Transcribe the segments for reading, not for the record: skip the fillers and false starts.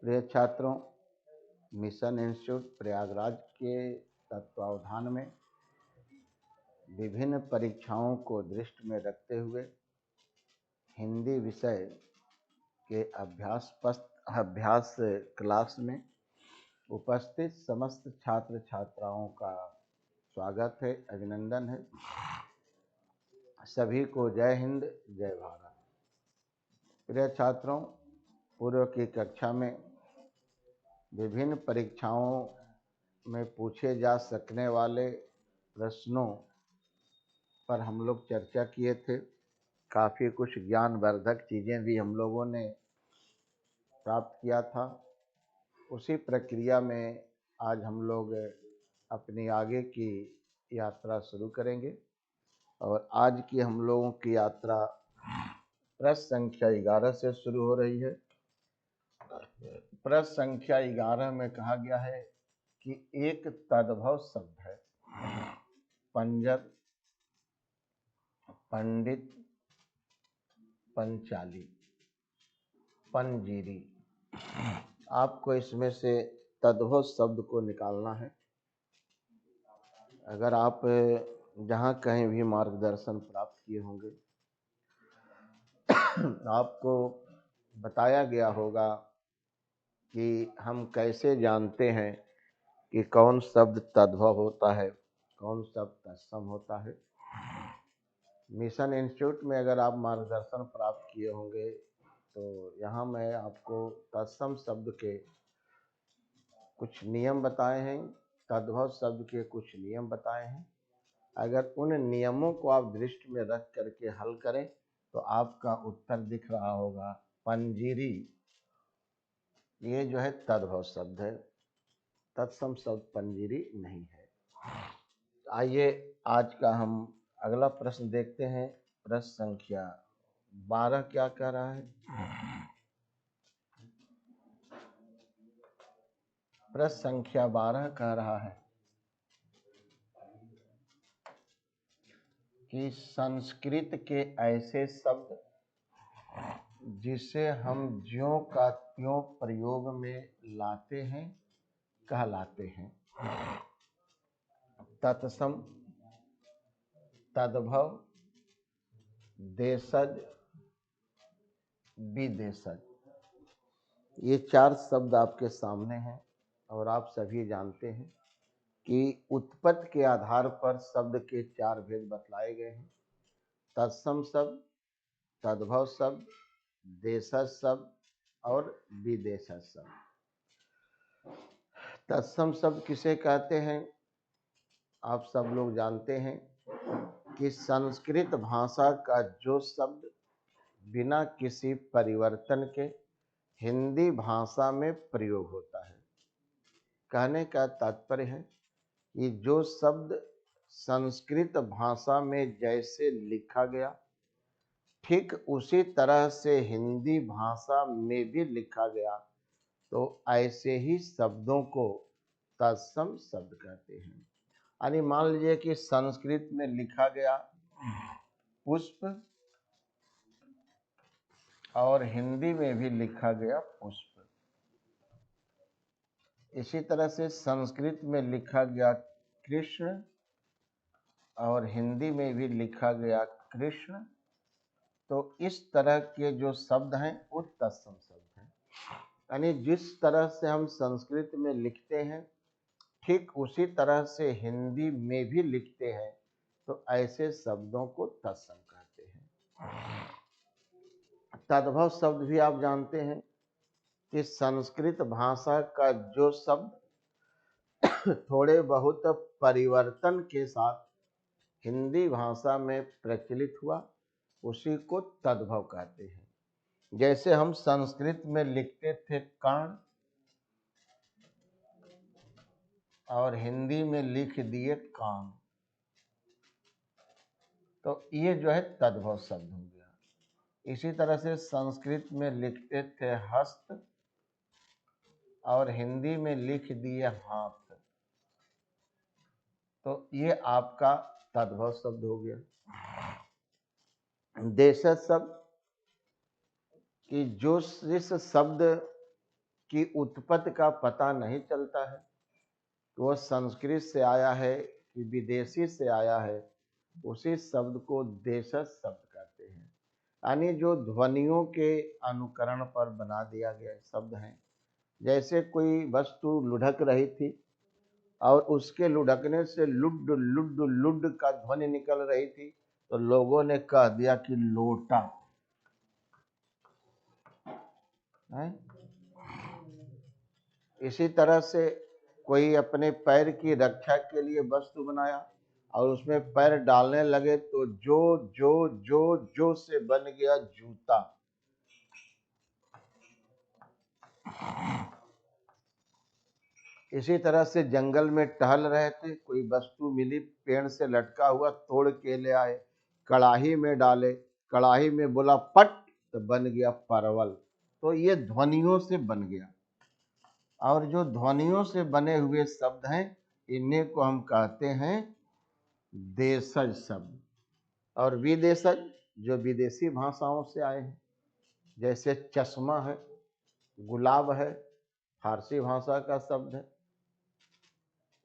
प्रिय छात्रों, mission institute Prayagraj के तत्वावधान में विभिन्न परीक्षाओं को दृष्टि में रखते हुए हिंदी विषय के अभ्यास क्लास में उपस्थित समस्त छात्र छात्राओं का स्वागत है, अभिनंदन है। सभी को जय हिंद, जय भारत। प्रिय छात्रों, पूर्व की कक्षा में विभिन्न परीक्षाओं में पूछे जा सकने वाले प्रश्नों पर हम लोग चर्चा किए थे। काफ़ी कुछ ज्ञानवर्धक चीज़ें भी हम लोगों ने प्राप्त किया था। उसी प्रक्रिया में आज हम लोग अपनी आगे की यात्रा शुरू करेंगे और आज की हम लोगों की यात्रा प्रश्न संख्या 11 से शुरू हो रही है। प्रश्न संख्या 11 में कहा गया है कि एक तद्भव शब्द है पंजर, पंडित, पंचाली, पंजीरी। आपको इसमें से तद्भव शब्द को निकालना है। अगर आप जहाँ कहीं भी मार्गदर्शन प्राप्त किए होंगे आपको बताया गया होगा कि हम कैसे जानते हैं कि कौन शब्द तद्भव होता है, कौन शब्द तत्सम होता है। मिशन इंस्टीट्यूट में अगर आप मार्गदर्शन प्राप्त किए होंगे तो यहाँ मैं आपको तत्सम शब्द के कुछ नियम बताए हैं, तद्भव शब्द के कुछ नियम बताए हैं। अगर उन नियमों को आप दृष्टि में रख करके हल करें तो आपका उत्तर दिख रहा होगा पंजीरी। ये जो है तद्भव शब्द है, तत्सम शब्द पंजीरी नहीं है। आइए आज का हम अगला प्रश्न देखते हैं। प्रश्न संख्या 12 क्या कह रहा है? प्रश्न संख्या 12 कह रहा है कि संस्कृत के ऐसे शब्द जिसे हम ज्यों का त्यों प्रयोग में लाते हैं कहलाते हैं तत्सम, तद्भव, देशज, विदेशज। ये चार शब्द आपके सामने हैं और आप सभी जानते हैं कि उत्पत्ति के आधार पर शब्द के चार भेद बतलाए गए हैं। तत्सम शब्द, तद्भव शब्द, देशज शब्द और विदेशज शब्द। तत्सम शब्द किसे कहते हैं? आप सब लोग जानते हैं कि संस्कृत भाषा का जो शब्द बिना किसी परिवर्तन के हिंदी भाषा में प्रयोग होता है। कहने का तात्पर्य है कि जो शब्द संस्कृत भाषा में जैसे लिखा गया ठीक उसी तरह से हिंदी भाषा में भी लिखा गया तो ऐसे ही शब्दों को तत्सम शब्द कहते हैं। यानी मान लीजिए कि संस्कृत में लिखा गया पुष्प और हिंदी में भी लिखा गया पुष्प। इसी तरह से संस्कृत में लिखा गया कृष्ण और हिंदी में भी लिखा गया कृष्ण। तो इस तरह के जो शब्द हैं वो तत्सम शब्द हैं। यानी जिस तरह से हम संस्कृत में लिखते हैं ठीक उसी तरह से हिंदी में भी लिखते हैं तो ऐसे शब्दों को तत्सम कहते हैं। तद्भव शब्द भी आप जानते हैं कि संस्कृत भाषा का जो शब्द थोड़े बहुत परिवर्तन के साथ हिंदी भाषा में प्रचलित हुआ उसी को तद्भव कहते हैं। जैसे हम संस्कृत में लिखते थे कर्ण और हिंदी में लिख दिए कान, तो ये जो है तद्भव शब्द हो गया। इसी तरह से संस्कृत में लिखते थे हस्त और हिंदी में लिख दिए हाथ, तो ये आपका तद्भव शब्द हो गया। देशज शब्द कि जो जिस शब्द कि उत्पत्ति का पता नहीं चलता है, तो वह संस्कृत से आया है कि विदेशी से आया है, उसी शब्द को देशज शब्द कहते हैं। यानी जो ध्वनियों के अनुकरण पर बना दिया गया शब्द है। जैसे कोई वस्तु लुढ़क रही थी और उसके लुढ़कने से लुड लुड लुड का ध्वनि निकल रही थी, तो लोगों ने कह दिया कि लोटा है। इसी तरह से कोई अपने पैर की रक्षा के लिए वस्तु बनाया और उसमें पैर डालने लगे तो जो जो जो जो से बन गया जूता। इसी तरह से जंगल में टहल रहे थे, कोई वस्तु मिली पेड़ से लटका हुआ, तोड़ के ले आए, कड़ाही में डाले, कड़ाही में बोला पट तो बन गया परवल। तो ये ध्वनियों से बन गया। और जो ध्वनियों से बने हुए शब्द हैं, इन्हीं को हम कहते हैं देशज शब्द। और विदेशज जो विदेशी भाषाओं से आए हैं, जैसे चश्मा है, गुलाब है, फारसी भाषा का शब्द है।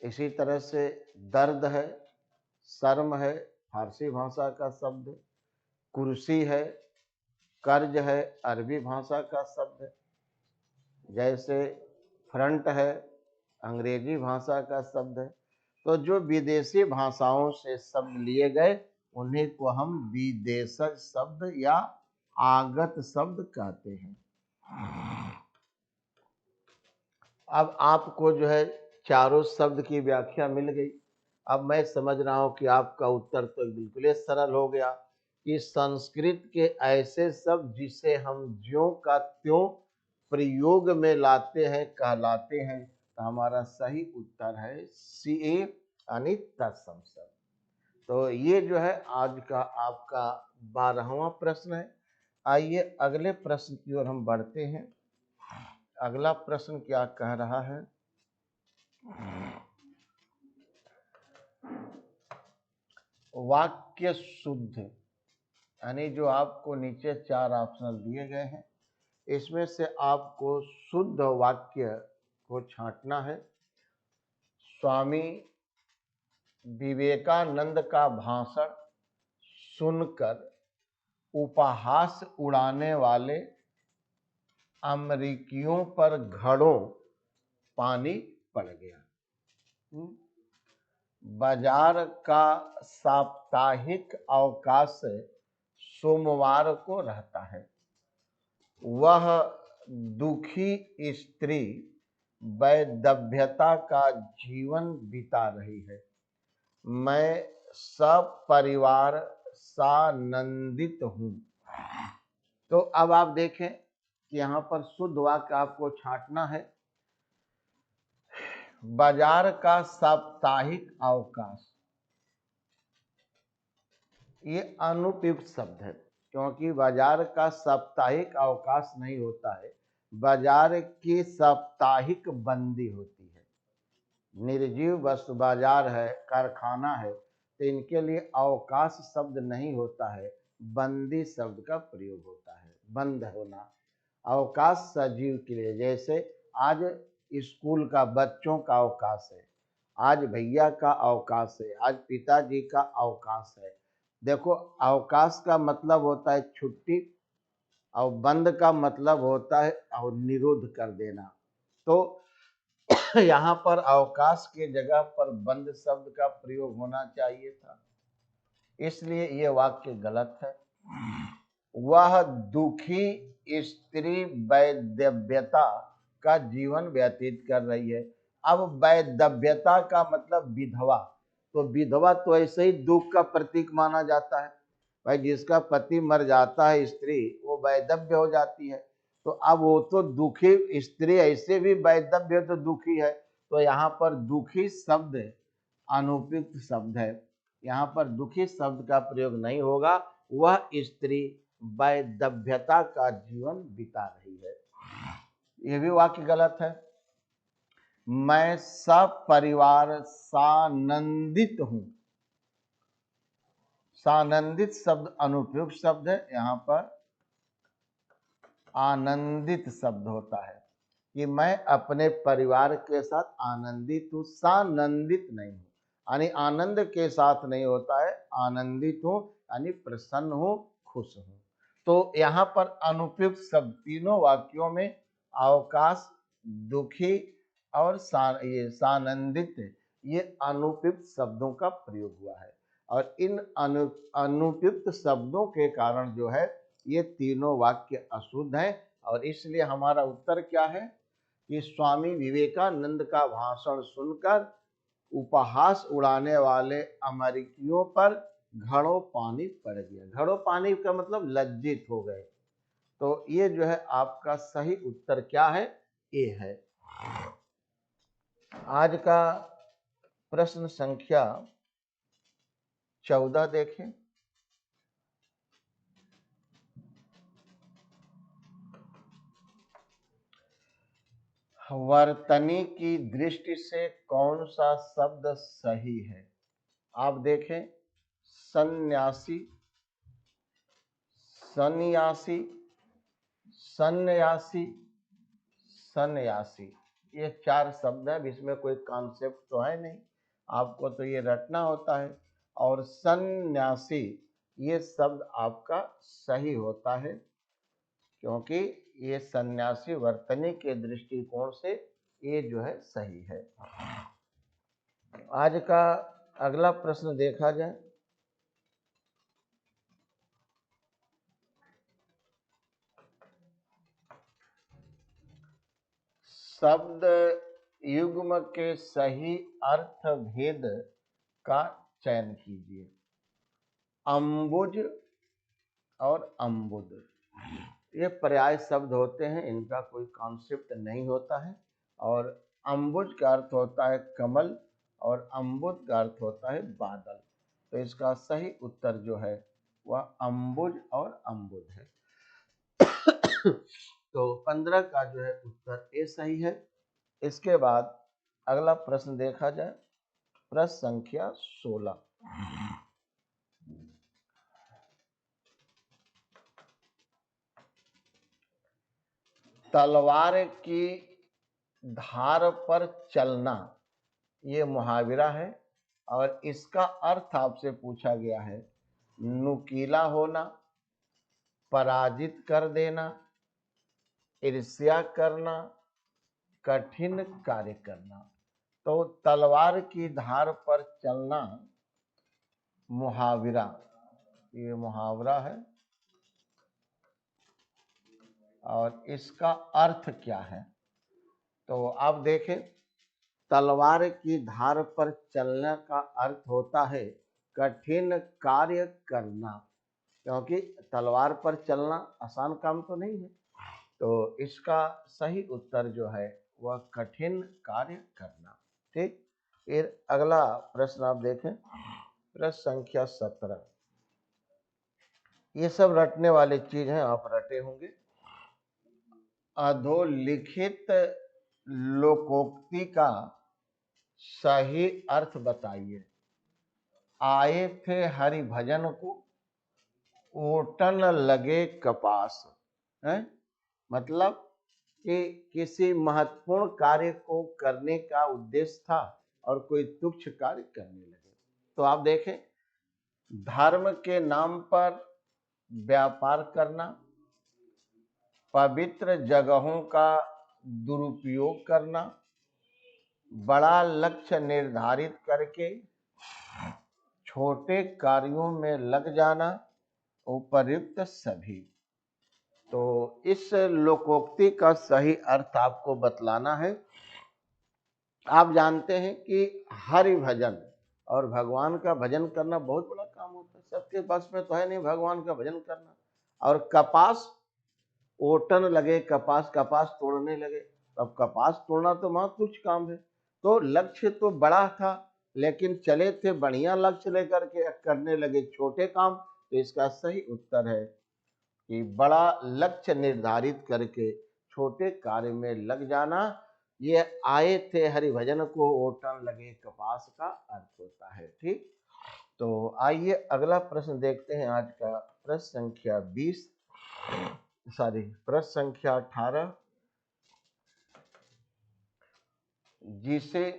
इसी तरह से दर्द है, शर्म है, फारसी भाषा का शब्द है। कुर्सी है, कर्ज है, अरबी भाषा का शब्द है। जैसे फ्रंट है, अंग्रेजी भाषा का शब्द है। तो जो विदेशी भाषाओं से शब्द लिए गए, उन्हीं को हम विदेशज शब्द या आगत शब्द कहते हैं। अब आपको जो है चारों शब्द की व्याख्या मिल गई। अब मैं समझ रहा हूं कि आपका उत्तर तो बिल्कुल सरल हो गया कि संस्कृत के ऐसे शब्द जिसे हम ज्यों का त्यों प्रयोग में लाते हैं कहलाते हैं। तो हमारा सही उत्तर है सी यानी तत्सम शब्द। तो ये जो है आज का आपका 12वां प्रश्न है। आइए अगले प्रश्न की ओर हम बढ़ते हैं। अगला प्रश्न क्या कह रहा है? वाक्य शुद्ध, यानी जो आपको नीचे 4 ऑप्शन दिए गए हैं, इसमें से आपको शुद्ध वाक्य को छांटना है। स्वामी विवेकानंद का भाषण सुनकर उपहास उड़ाने वाले अमेरिकियों पर घड़ों पानी पड़ गया। बाजार का साप्ताहिक अवकाश सोमवार को रहता है। वह दुखी स्त्री वैधव्यता का जीवन बिता रही है। मैं सपरिवार सानंदित हूँ। तो अब आप देखें कि यहाँ पर शुद्ध वाक्य आपको छांटना है। बाजार का साप्ताहिक अवकाश, ये अनुपयुक्त शब्द है, क्योंकि बाजार का साप्ताहिक अवकाश नहीं होता है, बाजार की साप्ताहिक बंदी होती है। निर्जीव वस्तु बाजार है, कारखाना है, तो इनके लिए अवकाश शब्द नहीं होता है, बंदी शब्द का प्रयोग होता है। बंद होना, अवकाश सजीव के लिए। जैसे आज स्कूल का बच्चों का अवकाश है, आज भैया का अवकाश है, आज पिताजी का अवकाश है। देखो, अवकाश का मतलब होता है छुट्टी और बंद का मतलब होता है और निरोध कर देना। तो यहाँ पर अवकाश के जगह पर बंद शब्द का प्रयोग होना चाहिए था, इसलिए ये वाक्य गलत है। वह दुखी स्त्री वैधव्यता का जीवन व्यतीत कर रही है। अब वैधव्यता का मतलब विधवा, तो विधवा तो ऐसे ही दुख का प्रतीक माना जाता है। भाई, जिसका पति मर जाता है स्त्री, वो वैधव्य हो जाती है। तो अब वो तो दुखी स्त्री ऐसे भी वैधव्य तो दुखी है, तो यहाँ पर दुखी शब्द अनुपयुक्त शब्द है। यहाँ पर दुखी शब्द का प्रयोग नहीं होगा। वह स्त्री वैधव्यता का जीवन बिता रही है, यह भी वाक्य गलत है। मैं सपरिवार सानंदित हूं, सानंदित शब्द अनुपयुक्त शब्द है, यहाँ पर आनंदित शब्द होता है। कि मैं अपने परिवार के साथ आनंदित हूँ, सानंदित नहीं हूँ। यानी आनंद के साथ नहीं होता है, आनंदित हूँ यानी प्रसन्न हूँ, खुश हूँ। तो यहाँ पर अनुपयुक्त शब्द तीनों वाक्यों में अवकाश, दुखी और ये सानंदित, ये अनुपयुक्त शब्दों का प्रयोग हुआ है। और इन अनुपयुक्त शब्दों के कारण जो है ये तीनों वाक्य अशुद्ध हैं। और इसलिए हमारा उत्तर क्या है कि स्वामी विवेकानंद का भाषण सुनकर उपहास उड़ाने वाले अमेरिकियों पर घड़ों पानी पड़ गया। घड़ों पानी का मतलब लज्जित हो गए। तो ये जो है आपका सही उत्तर क्या है, ए है। आज का प्रश्न संख्या 14 देखें। वर्तनी की दृष्टि से कौन सा शब्द सही है? आप देखें, सन्यासी, सन्यासी, सन्यासी, सन्यासी, ये चार शब्द है। इसमें कोई कॉन्सेप्ट तो है नहीं, आपको तो ये रटना होता है। और सन्यासी ये शब्द आपका सही होता है, क्योंकि ये सन्यासी वर्तनी के दृष्टिकोण से ये जो है सही है। आज का अगला प्रश्न देखा जाए। शब्द युग्म के सही अर्थ भेद का चयन कीजिए। अम्बुज और अम्बुद ये पर्याय शब्द होते हैं, इनका कोई कॉन्सेप्ट नहीं होता है। और अम्बुज का अर्थ होता है कमल और अम्बुद का अर्थ होता है बादल। तो इसका सही उत्तर जो है वह अम्बुज और अम्बुद है। तो 15 का जो है उत्तर ए सही है। इसके बाद अगला प्रश्न देखा जाए, प्रश्न संख्या 16। तलवार की धार पर चलना ये मुहावरा है। और इसका अर्थ आपसे पूछा गया है नुकीला होना, पराजित कर देना, ईर्ष्या करना, कठिन कार्य करना। तो तलवार की धार पर चलना मुहावरा, ये मुहावरा है। और इसका अर्थ क्या है? तो आप देखें, तलवार की धार पर चलने का अर्थ होता है कठिन कार्य करना, क्योंकि तलवार पर चलना आसान काम तो नहीं है। तो इसका सही उत्तर जो है वह कठिन कार्य करना। ठीक। फिर अगला प्रश्न आप देखें, प्रश्न संख्या 17। ये सब रटने वाली चीज हैं, आप रटे होंगे। अधोलिखित लोकोक्ति का सही अर्थ बताइए। आए थे हरि भजन को, ओटन लगे कपास। है मतलब कि किसी महत्वपूर्ण कार्य को करने का उद्देश्य था और कोई तुच्छ कार्य करने लगे। तो आप देखें, धर्म के नाम पर व्यापार करना, पवित्र जगहों का दुरुपयोग करना, बड़ा लक्ष्य निर्धारित करके छोटे कार्यों में लग जाना, उपर्युक्त सभी। तो इस लोकोक्ति का सही अर्थ आपको बतलाना है। आप जानते हैं कि हरि भजन और भगवान का भजन करना बहुत बड़ा काम होता है, सबके बस में तो है नहीं भगवान का भजन करना। और कपास, ओटन लगे कपास, कपास तोड़ने लगे। अब कपास तोड़ना तो बहुत कुछ काम है। तो लक्ष्य तो बड़ा था, लेकिन चले थे बढ़िया लक्ष्य लेकर के, करने लगे छोटे काम। तो इसका सही उत्तर है कि बड़ा लक्ष्य निर्धारित करके छोटे कार्य में लग जाना, ये आए थे हरिभजन को, ओटन लगे कपास का अर्थ होता है। ठीक। तो आइए अगला प्रश्न देखते हैं। आज का प्रश्न संख्या 18। जिसे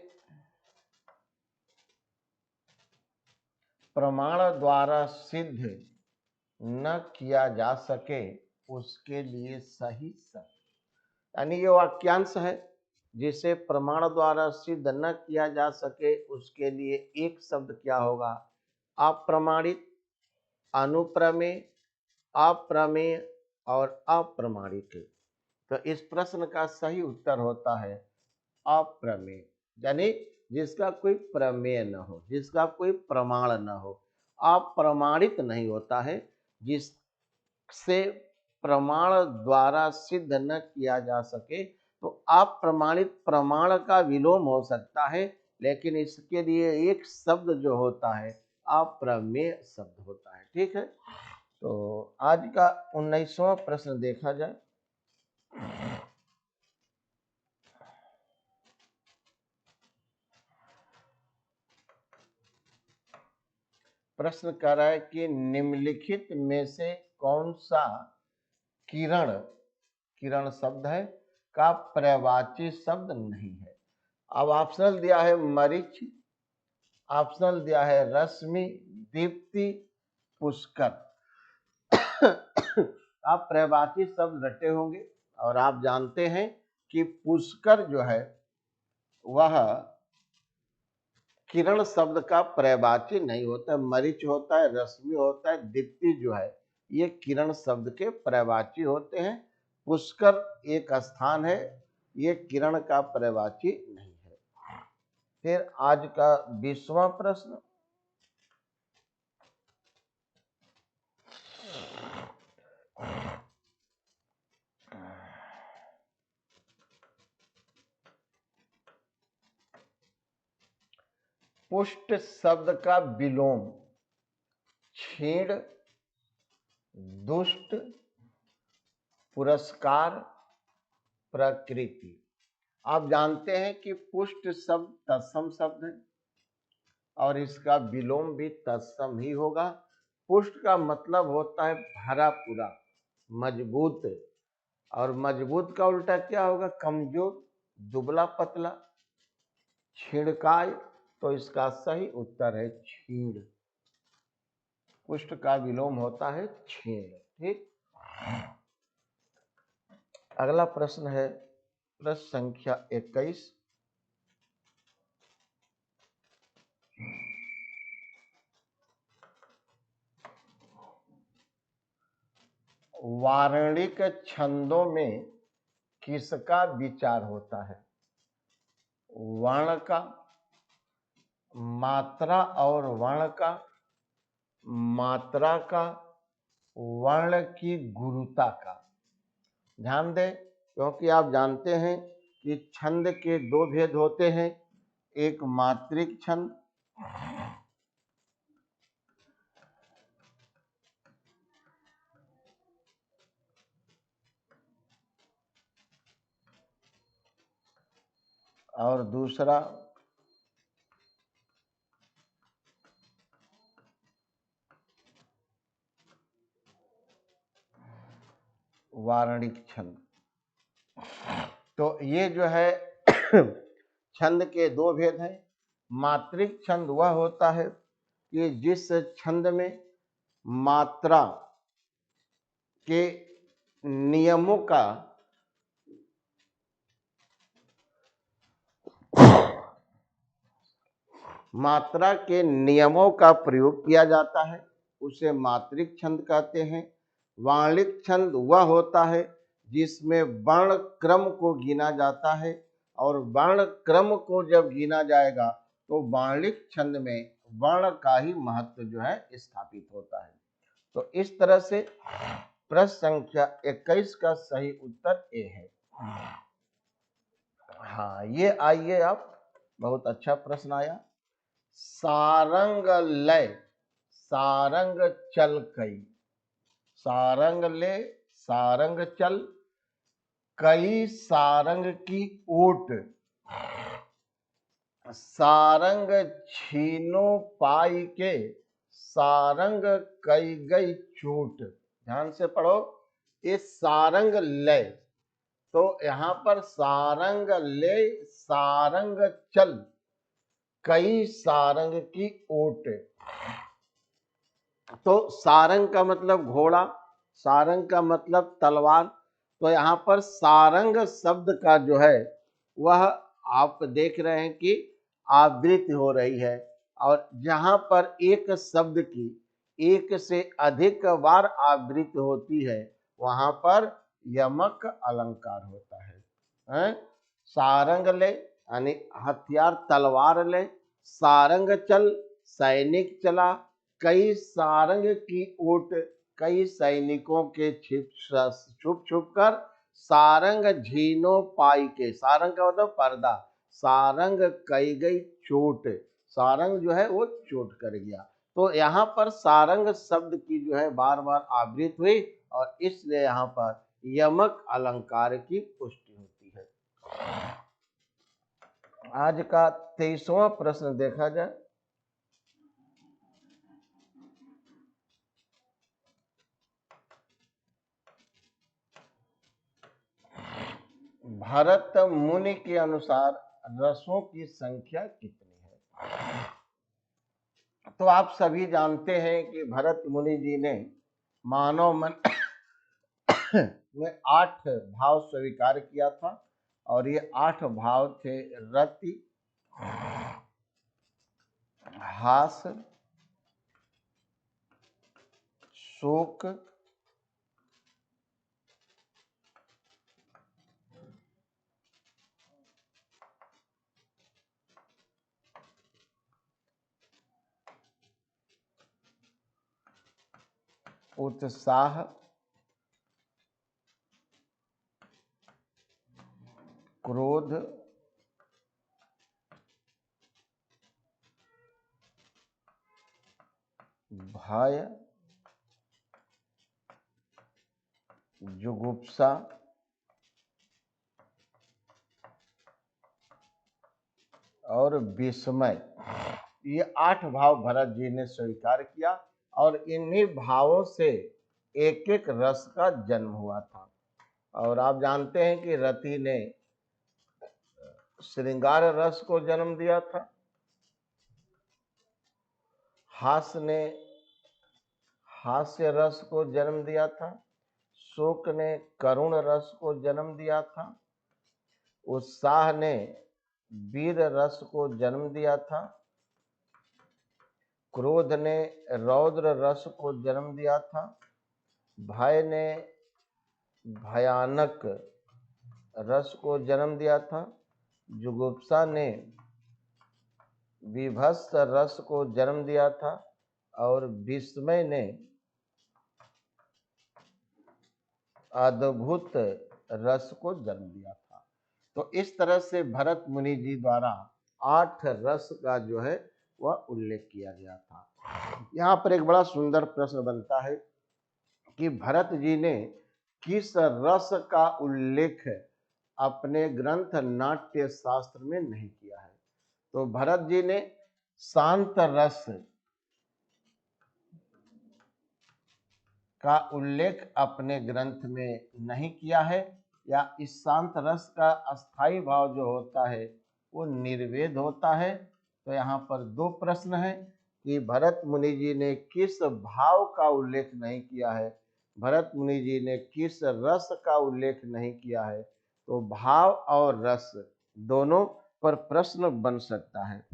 प्रमाण द्वारा सिद्ध न किया जा सके उसके लिए सही शब्द, यानी ये वाक्यांश है, जिसे प्रमाण द्वारा सिद्ध न किया जा सके उसके लिए एक शब्द क्या होगा? अप्रमाणित, अनुप्रमेय, अप्रमेय और अप्रमाणित। तो इस प्रश्न का सही उत्तर होता है अप्रमेय, यानी जिसका कोई प्रमेय न हो, जिसका कोई प्रमाण न हो। अप्रमाणित नहीं होता है, जिससे प्रमाण द्वारा सिद्ध न किया जा सके। तो अप्रमाणित प्रमाण का विलोम हो सकता है, लेकिन इसके लिए एक शब्द जो होता है अप्रमेय शब्द होता है। ठीक है, तो आज का 19वां प्रश्न देखा जाए। प्रश्न कह रहा है कि निम्नलिखित में से कौन सा किरण, किरण शब्द है, का पर्यायवाची शब्द नहीं है। अब ऑप्शनल दिया है मरीच, ऑप्शनल दिया है रश्मि, दीप्ति, पुष्कर। आप पर्यायवाची शब्द रटे होंगे और आप जानते हैं कि पुष्कर जो है वह किरण शब्द का पर्यायवाची नहीं होता है। मरीच होता है, रश्मि होता है, दीप्ति जो है ये किरण शब्द के पर्यायवाची होते हैं। पुष्कर एक स्थान है, ये किरण का पर्यायवाची नहीं है। फिर आज का 20वां प्रश्न, पुष्ट शब्द का विलोम छीण, दुष्ट, पुरस्कार, प्रकृति। आप जानते हैं कि पुष्ट शब्द तत्सम शब्द है और इसका विलोम भी तत्सम ही होगा। पुष्ट का मतलब होता है भरा पूरा, मजबूत, और मजबूत का उल्टा क्या होगा? कमजोर, दुबला पतला। छीणकाय, तो इसका सही उत्तर है छीण। पुष्ट का विलोम होता है छीण। ठीक, अगला प्रश्न है प्रश्न संख्या 21। वार्णिक छंदों में किसका विचार होता है? वर्ण का, मात्रा और वर्ण का, मात्रा का, वर्ण की गुरुता का। ध्यान दें, क्योंकि आप जानते हैं कि छंद के दो भेद होते हैं, एक मात्रिक छंद और दूसरा वार्णिक छंद। तो ये जो है छंद के दो भेद हैं। मात्रिक छंद वह होता है कि जिस छंद में मात्रा के नियमों का मात्रा के नियमों का प्रयोग किया जाता है, उसे मात्रिक छंद कहते हैं। वार्णिक छंद वह होता है जिसमें वर्ण क्रम को गिना जाता है, और वर्ण क्रम को जब गिना जाएगा तो वार्णिक छंद में वर्ण का ही महत्व जो है स्थापित होता है। तो इस तरह से प्रश्न संख्या 21 का सही उत्तर ए है। हाँ, ये आइए आप, बहुत अच्छा प्रश्न आया। सारंग लय सारंग चल कई, सारंग ले सारंग चल, कई सारंग की ओट, सारंग छीनो पाई के, सारंग कई गई चोट। ध्यान से पढ़ो, ये सारंग लय, तो यहाँ पर सारंग ले सारंग चल, कई सारंग की ओट। तो सारंग का मतलब घोड़ा, सारंग का मतलब तलवार। तो यहाँ पर सारंग शब्द का जो है वह आप देख रहे हैं कि आवृत्ति हो रही है, और जहां पर एक शब्द की एक से अधिक बार आवृत्ति होती है वहां पर यमक अलंकार होता है। हैं? सारंग ले यानी हथियार तलवार ले, सारंग चल सैनिक चला, कई सारंग की ओट, कई सैनिकों के छुप छुप कर, सारंग झीनो पाई के, सारंग का मतलब पर्दा, सारंग कई गई चोट, सारंग जो है वो चोट कर गया। तो यहाँ पर सारंग शब्द की जो है बार बार आवृत्ति हुई, और इसलिए यहाँ पर यमक अलंकार की पुष्टि होती है। आज का 23वां प्रश्न देखा जाए। भरत मुनि के अनुसार रसों की संख्या कितनी है? तो आप सभी जानते हैं कि भरत मुनि जी ने मानव मन में 8 भाव स्वीकार किया था, और ये 8 भाव थे रति, हास, शोक, उत्साह, क्रोध, भय, जुगुप्सा, और विस्मय। ये 8 भाव भरत जी ने स्वीकार किया, और इन्हीं भावों से एक एक रस का जन्म हुआ था। और आप जानते हैं कि रति ने श्रृंगार रस को जन्म दिया था, हास ने हास्य रस को जन्म दिया था, शोक ने करुण रस को जन्म दिया था, उत्साह ने वीर रस को जन्म दिया था, क्रोध ने रौद्र रस को जन्म दिया था, भय ने भयानक रस को जन्म दिया था, जुगुप्सा ने विभत्स रस को जन्म दिया था, और विस्मय ने अद्भुत रस को जन्म दिया था। तो इस तरह से भरत मुनि जी द्वारा 8 रस का जो है वह उल्लेख किया गया था। यहाँ पर एक बड़ा सुंदर प्रश्न बनता है कि भरत जी ने किस रस का उल्लेख अपने ग्रंथ नाट्य शास्त्र में नहीं किया है? तो भरत जी ने शांत रस का उल्लेख अपने ग्रंथ में नहीं किया है, या इस शांत रस का अस्थाई भाव जो होता है वो निर्वेद होता है। तो यहाँ पर 2 प्रश्न है कि भरत मुनि जी ने किस भाव का उल्लेख नहीं किया है, भरत मुनि जी ने किस रस का उल्लेख नहीं किया है। तो भाव और रस दोनों पर प्रश्न बन सकता है।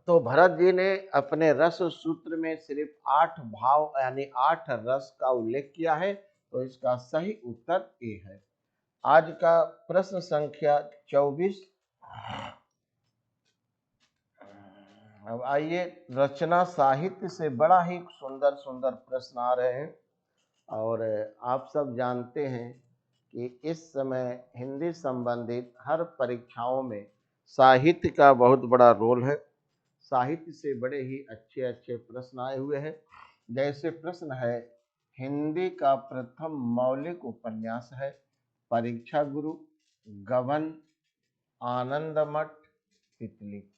तो भरत जी ने अपने रस सूत्र में सिर्फ 8 भाव यानी 8 रस का उल्लेख किया है। तो इसका सही उत्तर ए है। आज का प्रश्न संख्या 24। अब आइए, रचना साहित्य से बड़ा ही सुंदर सुंदर प्रश्न आ रहे हैं, और आप सब जानते हैं कि इस समय हिंदी संबंधित हर परीक्षाओं में साहित्य का बहुत बड़ा रोल है। साहित्य से बड़े ही अच्छे अच्छे प्रश्न आए हुए हैं। जैसे प्रश्न है, हिंदी का प्रथम मौलिक उपन्यास है परीक्षा गुरु, गबन, आनंदमठ, तितली।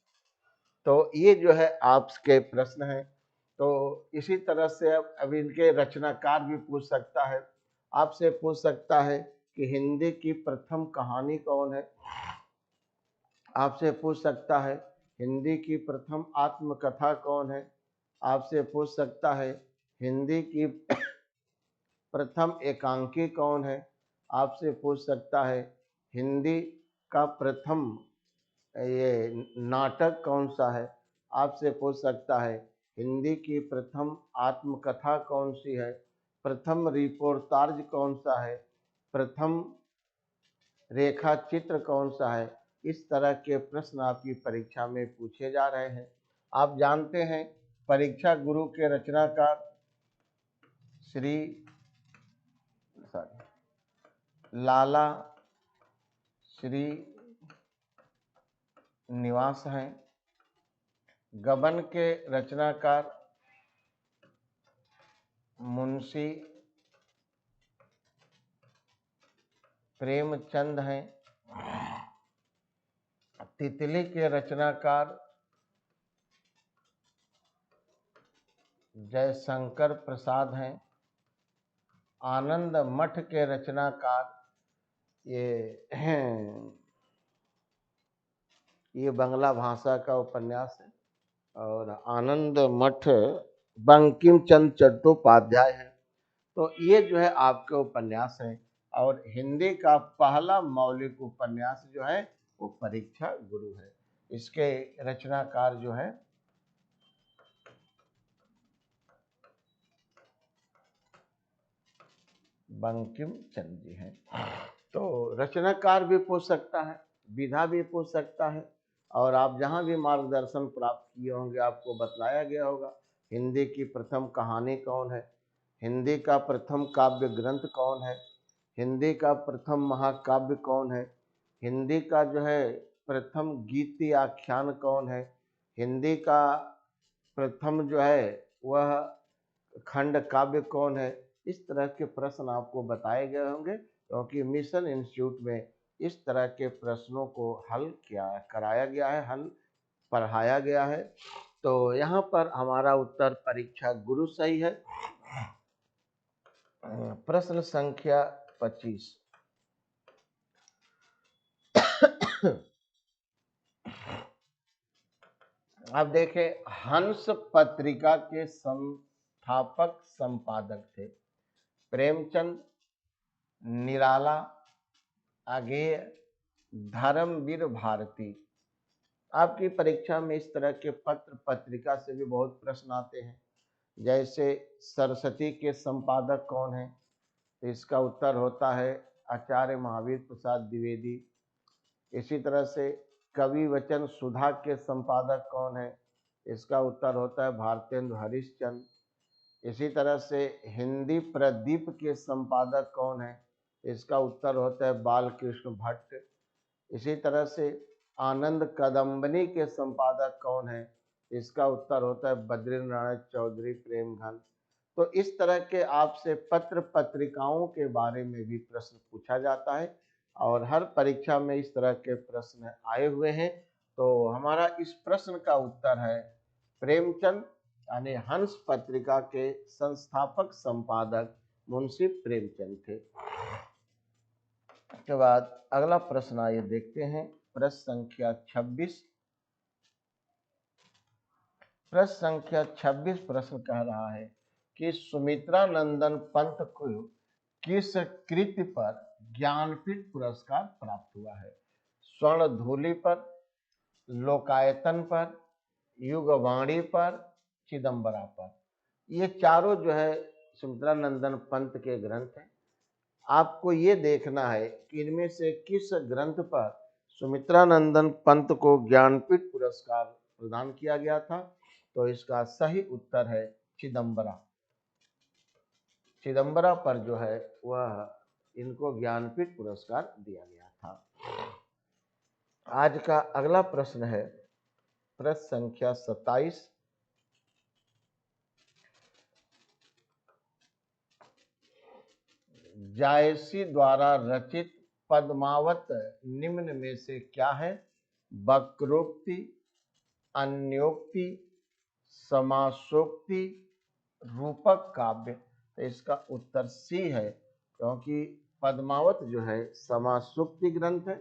तो ये जो है आपके प्रश्न हैं। तो इसी तरह से अब इनके रचनाकार भी पूछ सकता है, आपसे पूछ सकता है कि हिंदी की प्रथम कहानी कौन है। आपसे पूछ सकता है हिंदी की प्रथम आत्मकथा कौन है। आपसे पूछ सकता है हिंदी की प्रथम एकांकी कौन है। आपसे पूछ सकता है हिंदी का प्रथम ये नाटक कौन सा है। आपसे पूछ सकता है हिंदी की प्रथम आत्मकथा कौन सी है। प्रथम रिपोर्टाज कौन सा है। प्रथम रेखा चित्र कौन सा है। इस तरह के प्रश्न आपकी परीक्षा में पूछे जा रहे हैं। आप जानते हैं परीक्षा गुरु के रचनाकार श्री लाला श्री निवास हैं। गबन के रचनाकार मुंशी प्रेमचंद हैं। तितली के रचनाकार जयशंकर प्रसाद हैं। आनंद मठ के रचनाकार ये बांग्ला भाषा का उपन्यास है और आनंद मठ बंकिम चंद्र चट्टोपाध्याय है। तो ये जो है आपके उपन्यास है और हिंदी का पहला मौलिक उपन्यास जो है वो परीक्षा गुरु है। इसके रचनाकार जो है बंकिम चंद्र जी हैं। तो रचनाकार भी पूछ सकता है, विधा भी पूछ सकता है और आप जहां भी मार्गदर्शन प्राप्त किए होंगे आपको बतलाया गया होगा हिंदी की प्रथम कहानी कौन है, हिंदी का प्रथम काव्य ग्रंथ कौन है, हिंदी का प्रथम महाकाव्य कौन है, हिंदी का जो है प्रथम गीति आख्यान कौन है, हिंदी का प्रथम जो है वह खंड काव्य कौन है। इस तरह के प्रश्न आपको बताए गए होंगे क्योंकि मिशन इंस्टीट्यूट में इस तरह के प्रश्नों को हल कराया गया है, हल पढ़ाया गया है। तो यहाँ पर हमारा उत्तर परीक्षा गुरु सही है। प्रश्न संख्या 25। अब देखें हंस पत्रिका के संस्थापक संपादक थे प्रेमचंद, निराला, आगेय, धर्मवीर भारती। आपकी परीक्षा में इस तरह के पत्र पत्रिका से भी बहुत प्रश्न आते हैं। जैसे सरस्वती के संपादक कौन है, तो इसका उत्तर होता है आचार्य महावीर प्रसाद द्विवेदी। इसी तरह से कवि वचन सुधा के संपादक कौन है, इसका उत्तर होता है भारतेंदु हरिश्चंद्र। इसी तरह से हिंदी प्रदीप के संपादक कौन है, इसका उत्तर होता है बालकृष्ण भट्ट। इसी तरह से आनंद कदम्बनी के संपादक कौन है, इसका उत्तर होता है बद्रीनारायण चौधरी प्रेमघन। तो इस तरह के आपसे पत्र पत्रिकाओं के बारे में भी प्रश्न पूछा जाता है और हर परीक्षा में इस तरह के प्रश्न आए हुए हैं। तो हमारा इस प्रश्न का उत्तर है प्रेमचंद, यानी हंस पत्रिका के संस्थापक संपादक मुंशी प्रेमचंद थे। के बाद अगला प्रश्न आइए देखते हैं प्रश्न संख्या 26। प्रश्न संख्या 26 प्रश्न कह रहा है कि सुमित्रा नंदन पंत को किस कृति पर ज्ञानपीठ पुरस्कार प्राप्त हुआ है। स्वर्ण धूलि पर, लोकायतन पर, युगवाणी पर, चिदंबरा पर। ये चारों जो है सुमित्रा नंदन पंत के ग्रंथ हैं। आपको ये देखना है कि इनमें से किस ग्रंथ पर सुमित्रा नंदन पंत को ज्ञानपीठ पुरस्कार प्रदान किया गया था। तो इसका सही उत्तर है चिदंबरा। चिदंबरा पर जो है वह इनको ज्ञानपीठ पुरस्कार दिया गया था। आज का अगला प्रश्न है प्रश्न संख्या 27। जायसी द्वारा रचित पद्मावत निम्न में से क्या है। वक्रोक्ति, अन्योक्ति, समासोक्ति, रूपक काव्य। तो इसका उत्तर सी है क्योंकि पद्मावत जो है समासूक्ति ग्रंथ है।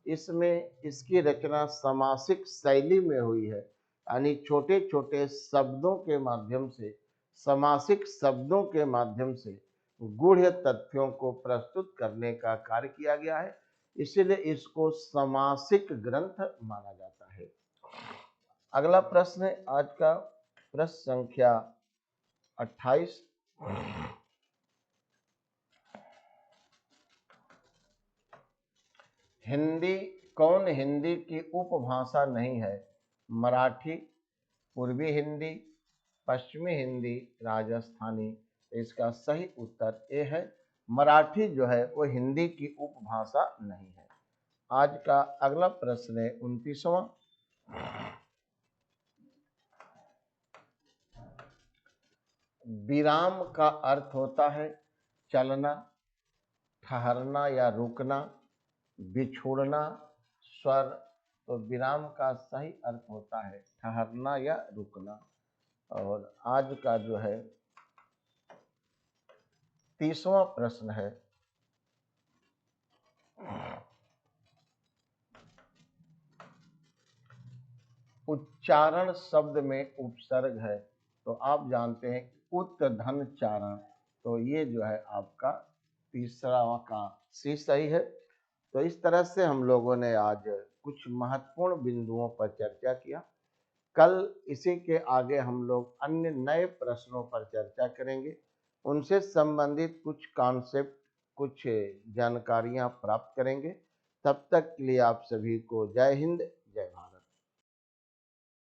इसमें इसकी रचना समासिक शैली में हुई है, यानी छोटे छोटे शब्दों के माध्यम से, समासिक शब्दों के माध्यम से गूढ़ तथ्यों को प्रस्तुत करने का कार्य किया गया है, इसलिए इसको समासिक ग्रंथ माना जाता है। अगला प्रश्न है आज का प्रश्न संख्या 28। कौन हिंदी की उपभाषा नहीं है? मराठी, पूर्वी हिंदी, पश्चिमी हिंदी, राजस्थानी। इसका सही उत्तर ए है, मराठी जो है वो हिंदी की उपभाषा नहीं है। आज का अगला प्रश्न है 29वां। विराम का अर्थ होता है चलना, ठहरना या रुकना, बिछुड़ना, स्वर। तो विराम का सही अर्थ होता है ठहरना या रुकना। और आज का जो है 30वां प्रश्न है, उच्चारण शब्द में उपसर्ग है, तो आप जानते हैं उत्धन चारण। तो ये जो है आपका तीसरा का सी सही है। तो इस तरह से हम लोगों ने आज कुछ महत्वपूर्ण बिंदुओं पर चर्चा किया। कल इसी के आगे हम लोग अन्य नए प्रश्नों पर चर्चा करेंगे, उनसे संबंधित कुछ कॉन्सेप्ट, कुछ जानकारियां प्राप्त करेंगे। तब तक के लिए आप सभी को जय हिंद, जय भारत।